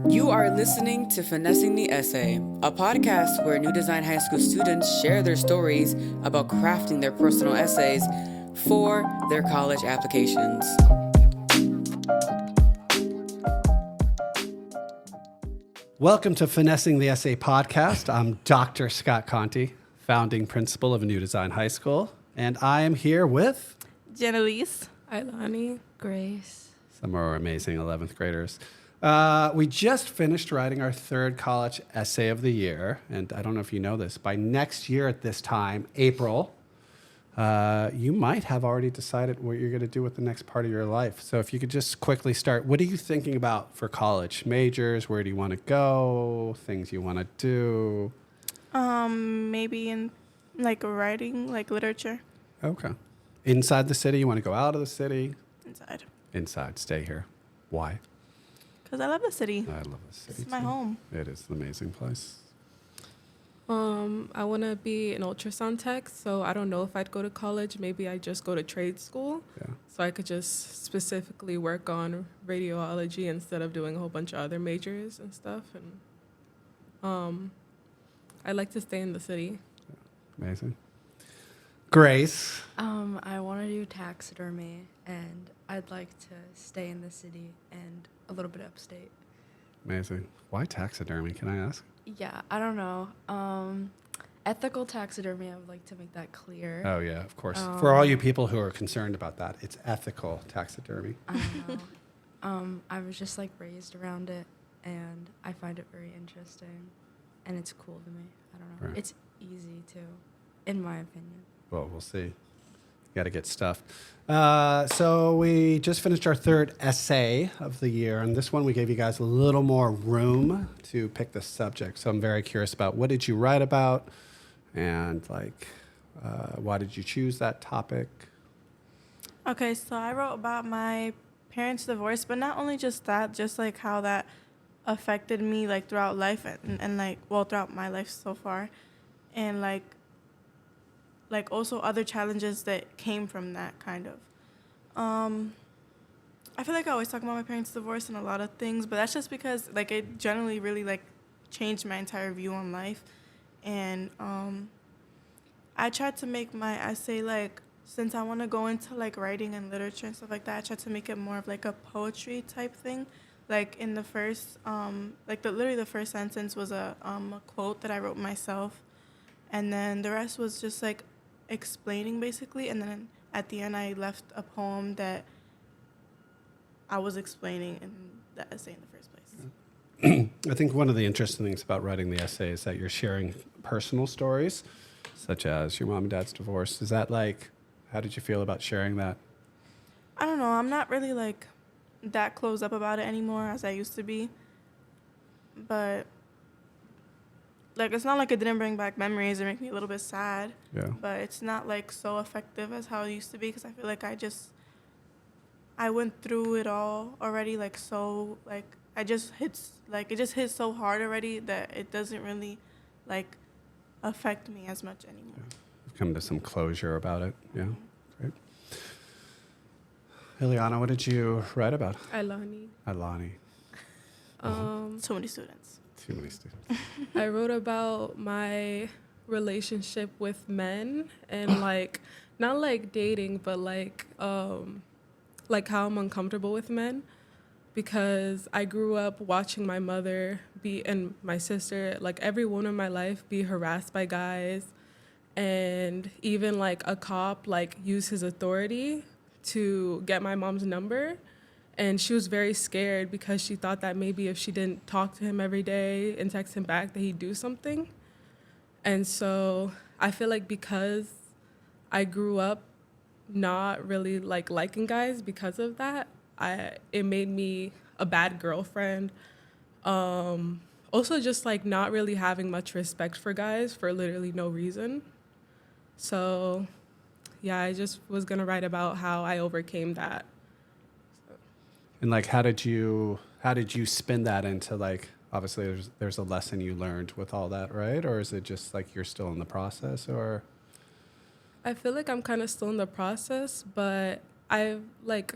You are listening to Finessing the Essay, a podcast where New Design High School students share their stories about crafting their personal essays for their college applications. Welcome to Finessing the Essay podcast. I'm Dr. Scott Conti, founding principal of New Design High School, and I am here with Janylis, Ailani, Grace. some of our amazing 11th graders. We just finished writing our third college essay of the year, and I don't know if you know this, by next year at this time, April, you might have already decided what you're going to do with the next part of your life. So if you could just quickly start, what are you thinking about for college? Majors, where do you want to go, things you want to do? maybe in like writing, like literature. Okay. Inside the city, you want to go out of the city? Inside. Inside, stay here. Why? Because I love the city. I love the city. It's my too. home. It is an amazing place. I want to be an ultrasound tech, so I don't know if I'd go to college. Maybe I just go to trade school, Yeah. so I could just specifically work on radiology instead of doing a whole bunch of other majors and stuff. And I'd like to stay in the city. Amazing. Grace. I want to do taxidermy, and I'd like to stay in the city and a little bit upstate. Amazing. Why taxidermy, can I ask? Yeah, I don't know. Ethical taxidermy, I would like to make that clear. Oh, yeah, of course. For all you people who are concerned about that, it's ethical taxidermy. I don't know. I was just like raised around it, and I find it very interesting, and it's cool to me. I don't know. Right. It's easy too, in my opinion. Well, we'll see. Got to get stuffed. So we just finished our third essay of the year, and this one we gave you guys a little more room to pick the subject. So I'm very curious about what did you write about, and why did you choose that topic? Okay, so I wrote about my parents' divorce, but not only just that, just like how that affected me like throughout life and like, well, throughout my life so far. And like also other challenges that came from that kind of. I feel like I always talk about my parents' divorce and a lot of things, but that's just because like it generally really like changed my entire view on life. And I tried to make my essay like, since I want to go into like writing and literature and stuff like that, I tried to make it more of like a poetry type thing. Like in the first, literally the first sentence was a quote that I wrote myself. And then the rest was just like explaining basically, and then at the end I left a poem that I was explaining in the essay in the first place. I think one of the interesting things about writing the essay is that you're sharing personal stories, such as your mom and dad's divorce. Is that like, how did you feel about sharing that? I don't know, I'm not really like that closed up about it anymore as I used to be, but like, it's not like it didn't bring back memories or make me a little bit sad. Yeah. But it's not, like, so effective as how it used to be, because I feel like I went through it all already, like, so, like, it just hits so hard already that it doesn't really, like, affect me as much anymore. Yeah. You've come to some closure about it. Yeah. Great. Ileana, what did you write about? Ailani. Ailani. So many students. Too many students. I wrote about my relationship with men and like not like dating, but like how I'm uncomfortable with men, because I grew up watching my mother and my sister, like everyone in my life, be harassed by guys, and even like a cop like use his authority to get my mom's number. And she was very scared because she thought that maybe if she didn't talk to him every day and text him back that he'd do something. And so I feel like because I grew up not really like liking guys because of that, it made me a bad girlfriend. Also just like not really having much respect for guys for literally no reason. So yeah, I just was gonna write about how I overcame that. And like, how did you spin that into like, obviously there's a lesson you learned with all that, right? Or is it just like you're still in the process, or? I feel like I'm kind of still in the process, but I've like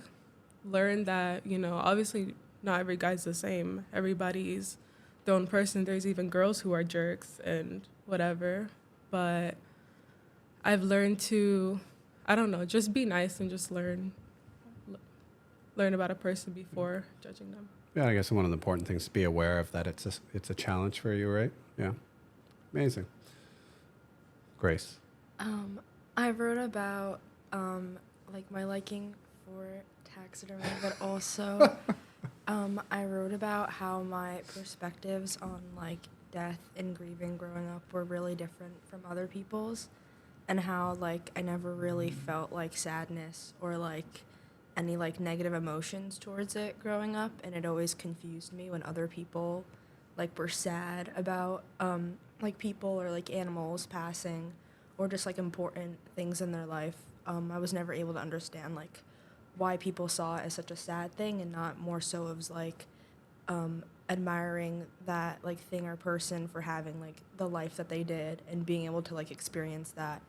learned that, obviously not every guy's the same. Everybody's their own person. There's even girls who are jerks and whatever. But I've learned to, I don't know, just be nice and just learn about a person before judging them. Yeah, I guess one of the important things to be aware of that it's a challenge for you, right? Yeah. Amazing. Grace. I wrote about like my liking for taxidermy, but also I wrote about how my perspectives on like death and grieving growing up were really different from other people's, and how like I never really felt like sadness or like any like negative emotions towards it growing up, and it always confused me when other people like were sad about like people or like animals passing or just like important things in their life. I was never able to understand like why people saw it as such a sad thing and not more so as like admiring that like thing or person for having like the life that they did and being able to like experience that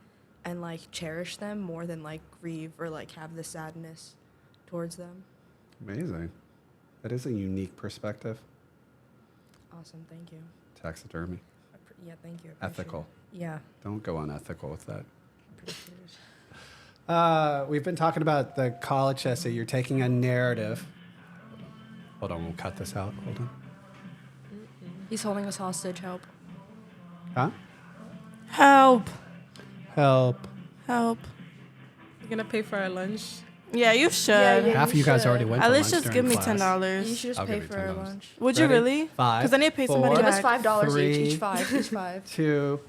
and like cherish them more than like grieve or like have the sadness towards them. Amazing. That is a unique perspective. Awesome, thank you. Taxidermy. Yeah, thank you. Ethical. Yeah. Don't go unethical with that. Appreciate it. We've been talking about the college essay. You're taking a narrative. Hold on, we'll cut this out. Hold on. He's holding us hostage. Help. Huh? Help. Help. Help. You're gonna pay for our lunch? Yeah, you should. Yeah, Half of you guys already went At to least lunch just during give me class. You should just I'll pay give you for our $10. lunch. Would you Ready? really? 5. Because I need to pay somebody four, Give us back. $5 3, each. Each 5. 2.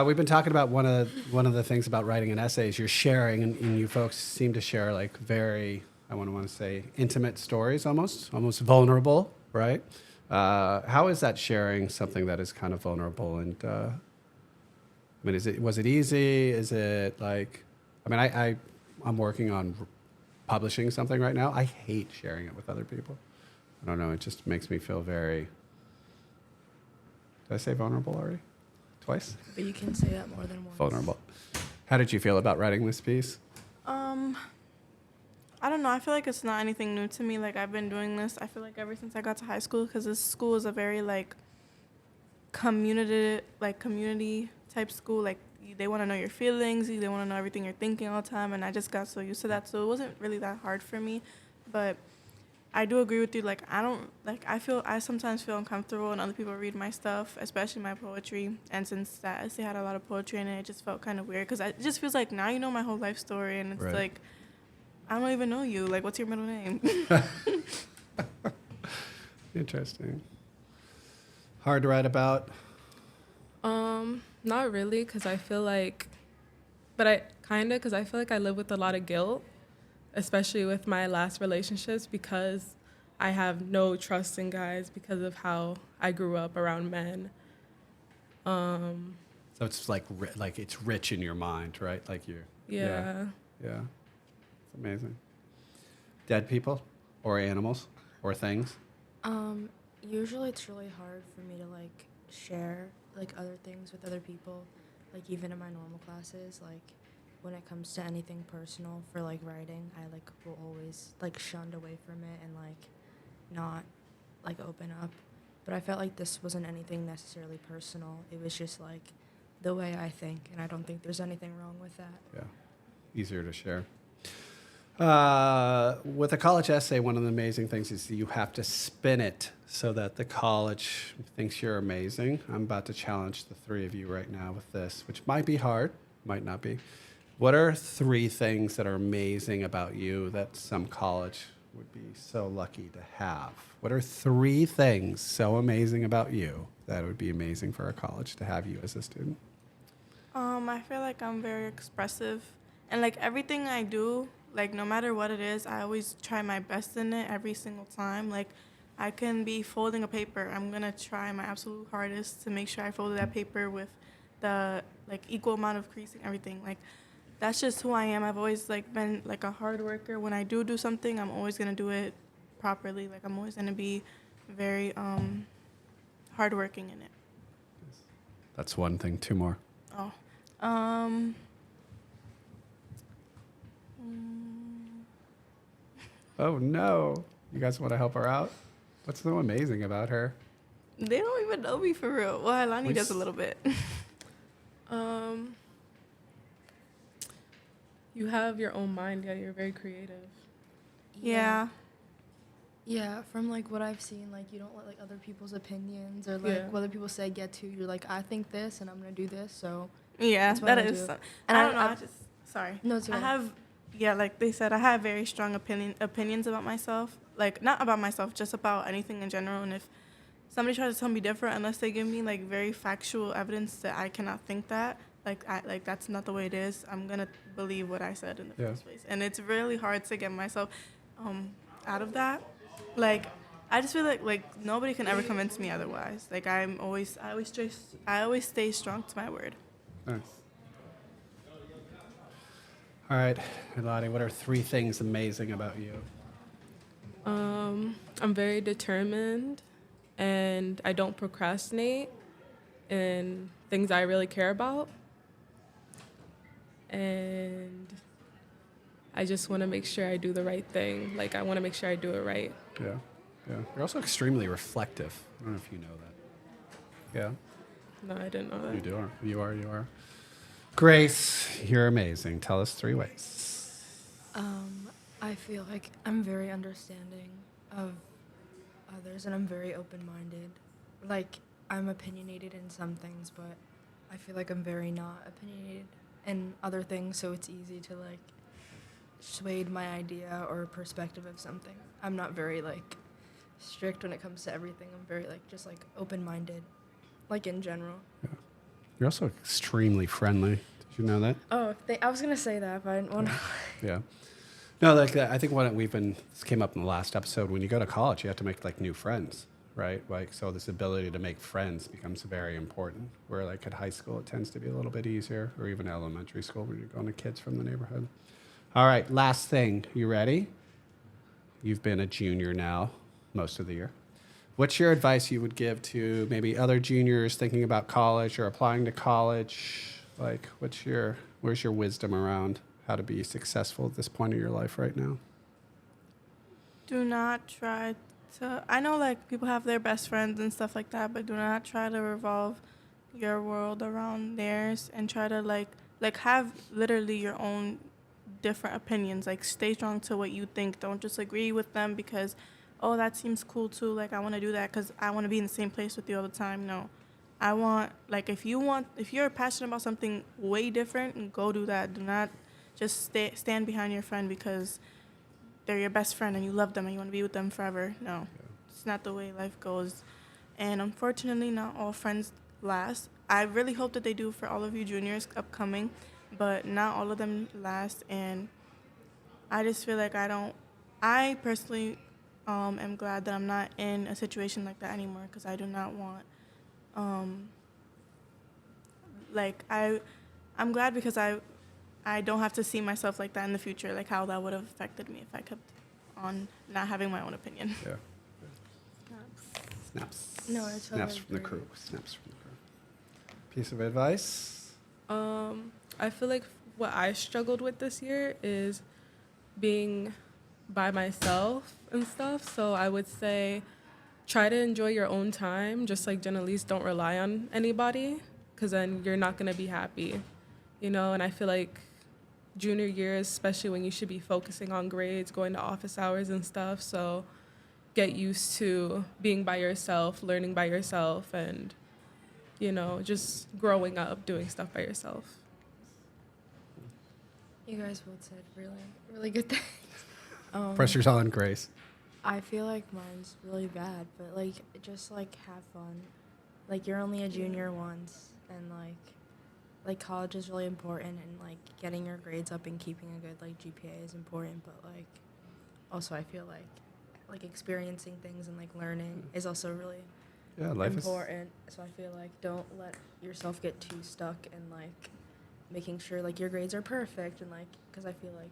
We've been talking about one of the things about writing an essay is you're sharing, and you folks seem to share like very, I want to say, intimate stories, almost vulnerable, right? How is that sharing something that is kind of vulnerable? And I mean, was it easy? Is it like, I mean, I'm working on publishing something right now. I hate sharing it with other people. I don't know. It just makes me feel very. Did I say vulnerable already? Twice? But you can say that more than once. Vulnerable. How did you feel about writing this piece? I don't know. I feel like it's not anything new to me. Like, I've been doing this, I feel like, ever since I got to high school, because this school is a very, like, community type school. Like, they want to know your feelings. They want to know everything you're thinking all the time. And I just got so used to that. So it wasn't really that hard for me. But I do agree with you. Like, I sometimes feel uncomfortable when other people read my stuff, especially my poetry. And since that essay had a lot of poetry in it, it just felt kind of weird. Because it just feels like now you know my whole life story. And it's Right. like, I don't even know you. Like, what's your middle name? Interesting. Hard to write about? Not really, because I feel like, but I feel like I live with a lot of guilt, especially with my last relationships, because I have no trust in guys because of how I grew up around men. So it's like it's rich in your mind, right? Like you. Yeah. Yeah. It's amazing. Dead people or animals or things? Usually it's really hard for me to like share like other things with other people, like even in my normal classes. Like when it comes to anything personal for like writing, I like will always like shunned away from it and like not like open up. But I felt like this wasn't anything necessarily personal. It was just like the way I think, and I don't think there's anything wrong with that. Yeah. Easier to share. With a college essay, one of the amazing things is that you have to spin it so that the college thinks you're amazing. I'm about to challenge the three of you right now with this, which might be hard, might not be. What are 3 things that are amazing about you that some college would be so lucky to have? What are 3 things so amazing about you that would be amazing for a college to have you as a student? I feel like I'm very expressive, and like everything I do, like no matter what it is, I always try my best in it every single time. Like I can be folding a paper. I'm gonna try my absolute hardest to make sure I folded that paper with the like equal amount of creasing, everything. Like that's just who I am. I've always like been like a hard worker. When I do something, I'm always gonna do it properly. Like I'm always gonna be very hardworking in it. That's one thing. 2 more. Oh. Oh, no. You guys want to help her out? What's so amazing about her? They don't even know me for real. Well, Ailani does a little bit. You have your own mind. Yeah, you're very creative. Yeah. Yeah, from like what I've seen, like you don't let like other people's opinions or like what other people say get to you. You're like, I think this and I'm gonna do this, so Yeah, that's what that I is. do. And And I I- don't know. I- I just sorry. No, it's I okay. have, yeah, like they said, I have very strong opinions about myself. Like not about myself, just about anything in general. And if somebody tries to tell me different, unless they give me like very factual evidence that I cannot think that, like that's not the way it is, I'm gonna believe what I said in the Yeah. first place. And it's really hard to get myself out of that. Like I just feel like nobody can ever convince me otherwise. Like I always stay strong to my word. Nice. All right, Ailani, what are 3 things amazing about you? I'm very determined, and I don't procrastinate in things I really care about. And I just want to make sure I do the right thing. Like, I want to make sure I do it right. Yeah, yeah. You're also extremely reflective. I don't know if you know that. Yeah, No, I didn't know that. you do. You are. Grace, you're amazing. Tell us 3 ways. I feel like I'm very understanding of others and I'm very open-minded. Like, I'm opinionated in some things, but I feel like I'm very not opinionated in other things, so it's easy to, like, swayed my idea or perspective of something. I'm not very, like, strict when it comes to everything. I'm very, like, just, like, open-minded, like, in general. You're also extremely friendly. Did you know that? Oh, I was going to say that, but I didn't want to. Yeah. No, like I think this came up in the last episode. When you go to college, you have to make like new friends, right? Like so, this ability to make friends becomes very important. Where like at high school, it tends to be a little bit easier, or even elementary school when you're going to kids from the neighborhood. All right, last thing. You ready? You've been a junior now most of the year. What's your advice you would give to maybe other juniors thinking about college or applying to college? Like, where's your wisdom around how to be successful at this point in your life right now? Do not try to. I know like people have their best friends and stuff like that, but do not try to revolve your world around theirs and try to like have literally your own different opinions. Like stay strong to what you think. Don't just agree with them because, oh, that seems cool too. Like I want to do that because I want to be in the same place with you all the time. No, I want like if you're passionate about something way different, go do that. Do not just stand behind your friend because they're your best friend and you love them and you want to be with them forever. No, it's not the way life goes. And unfortunately, not all friends last. I really hope that they do for all of you juniors upcoming, but not all of them last. And I just feel like I personally am glad that I'm not in a situation like that anymore because I do not want, I'm glad because I don't have to see myself like that in the future, like how that would have affected me if I kept on not having my own opinion. Yeah. Snaps. No, I totally Snaps from the agree. crew. Snaps from the crew. Piece of advice? I feel like what I struggled with this year is being by myself and stuff. So I would say try to enjoy your own time. Just like Janylis, don't rely on anybody because then you're not going to be happy, you know? And I feel like junior year, especially when you should be focusing on grades, going to office hours and stuff. So get used to being by yourself, learning by yourself, and, you know, just growing up, doing stuff by yourself. You guys both said really, really good things. Pressure's on, Grace. I feel like mine's really bad, but like just like have fun. Like you're only a junior once, and like college is really important, and like getting your grades up and keeping a good like GPA is important. But like also I feel like experiencing things and like learning is also really important. So I feel like don't let yourself get too stuck in like making sure like your grades are perfect and like because I feel like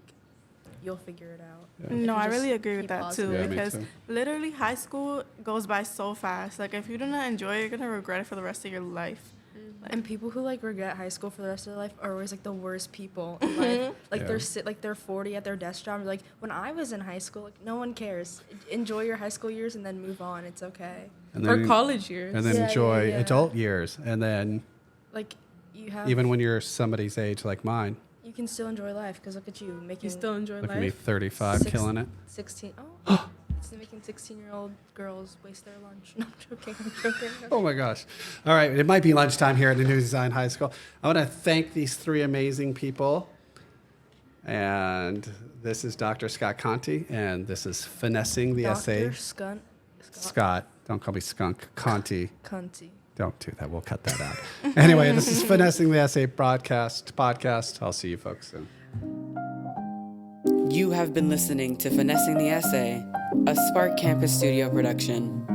you'll figure it out. Yeah. No, If you I just really agree with keep that positive. too Yeah, me because too. literally high school goes by so fast. Like if you do not enjoy it, you're gonna regret it for the rest of your life. And people who like regret high school for the rest of their life are always like the worst people in life. Like Yeah. they're 40 at their desk job. Like when I was in high school, like no one cares. Enjoy your high school years and then move on. It's okay. And Or college years. And then Yeah, enjoy yeah. adult years. And then Like you have even when you're somebody's age like mine, you can still enjoy life because look at you making You still enjoy look at me, life? 35, Six- killing it. 16. Oh, it's making 16-year-old girls waste their lunch. No, I'm joking. I'm joking. Oh my gosh. All right. It might be lunchtime here at the New Design High School. I want to thank these three amazing people. And this is Dr. Scott Conti, and this is Finessing the Essay. Scott. Scott. Don't call me Skunk. Conti. Cunty. Don't do that. We'll cut that out. Anyway, this is Finessing the Essay podcast. I'll see you folks soon. You have been listening to Finessing the Essay, a Spark Campus Studio production.